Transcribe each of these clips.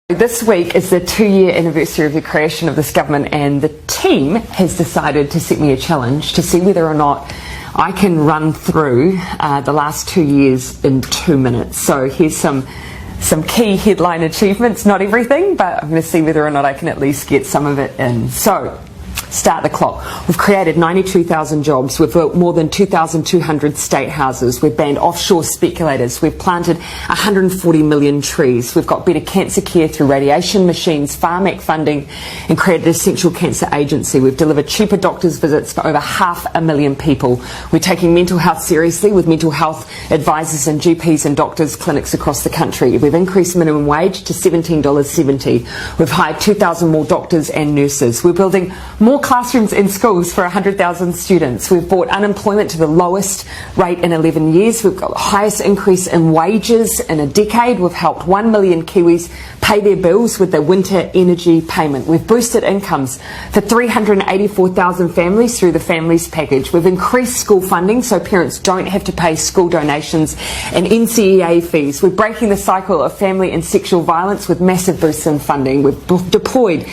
This week is the 2-year anniversary of the creation of this government, and the team has decided to set me a challenge to see whether or not I can run through the last 2 years in 2 minutes. So here's some key headline achievements, not everything, but I'm going to see whether or not I can at least get some of it in. So, start the clock. We've created 92,000 jobs. We've built more than 2,200 state houses. We've banned offshore speculators. We've planted 140 million trees. We've got better cancer care through radiation machines, Pharmac funding, and created an essential cancer agency. We've delivered cheaper doctors' visits for over 500,000 people. We're taking mental health seriously with mental health advisors and GPs and doctors' clinics across the country. We've increased minimum wage to $17.70. We've hired 2,000 more doctors and nurses. We're building more classrooms in schools for 100,000 students. We've brought unemployment to the lowest rate in 11 years. We've got the highest increase in wages in a decade. We've helped 1 million Kiwis pay their bills with their winter energy payment. We've boosted incomes for 384,000 families through the Families Package. We've increased school funding so parents don't have to pay school donations and NCEA fees. We're breaking the cycle of family and sexual violence with massive boosts in funding. We've deployed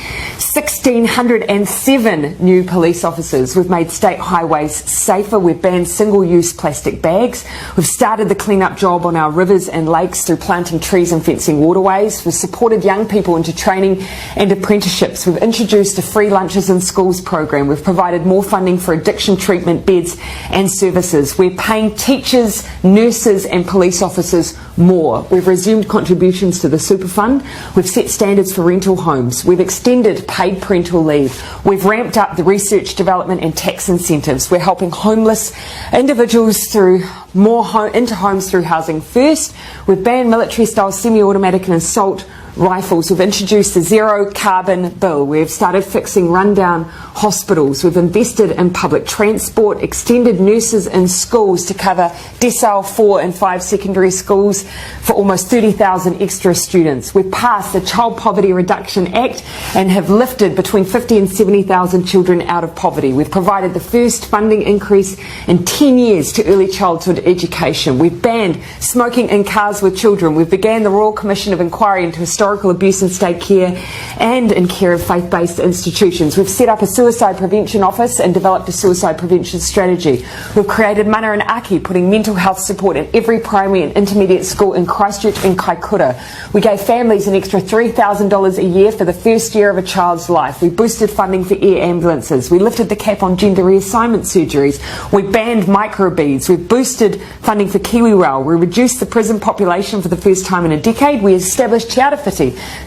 1,607 new police officers. We've made state highways safer. We've banned single-use plastic bags. We've started the clean-up job on our rivers and lakes through planting trees and fencing waterways. We've supported young people into training and apprenticeships. We've introduced a free lunches in schools program. We've provided more funding for addiction treatment beds and services. We're paying teachers, nurses and police officers more. We've resumed contributions to the super fund. We've set standards for rental homes. We've extended paid parental leave. We've ramped up the research, development and tax incentives. We're helping homeless individuals through into homes through Housing First. We've banned military-style semi-automatic and assault rifles. We've introduced the zero carbon bill. We've started fixing rundown hospitals. We've invested in public transport, extended nurses in schools to cover decile 4 and 5 secondary schools for almost 30,000 extra students. We've passed the Child Poverty Reduction Act and have lifted between 50 and 70,000 children out of poverty. We've provided the first funding increase in 10 years to early childhood education. We've banned smoking in cars with children. We've began the Royal Commission of Inquiry into historical abuse in state care and in care of faith-based institutions. We've set up a suicide prevention office and developed a suicide prevention strategy. We've created Mana and Aki, putting mental health support in every primary and intermediate school in Christchurch and Kaikoura. We gave families an extra $3,000 a year for the first year of a child's life. We boosted funding for air ambulances. We lifted the cap on gender reassignment surgeries. We banned microbeads. We've boosted funding for KiwiRail. We reduced the prison population for the first time in a decade. We established Te Arawhiti,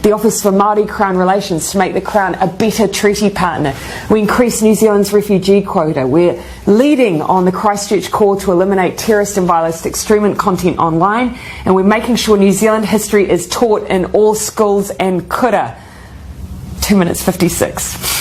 the Office for Māori Crown Relations, to make the Crown a better treaty partner. We increased New Zealand's refugee quota. We're leading on the Christchurch call to eliminate terrorist and violent extreme content online, and we're making sure New Zealand history is taught in all schools and kura. 2 minutes 56.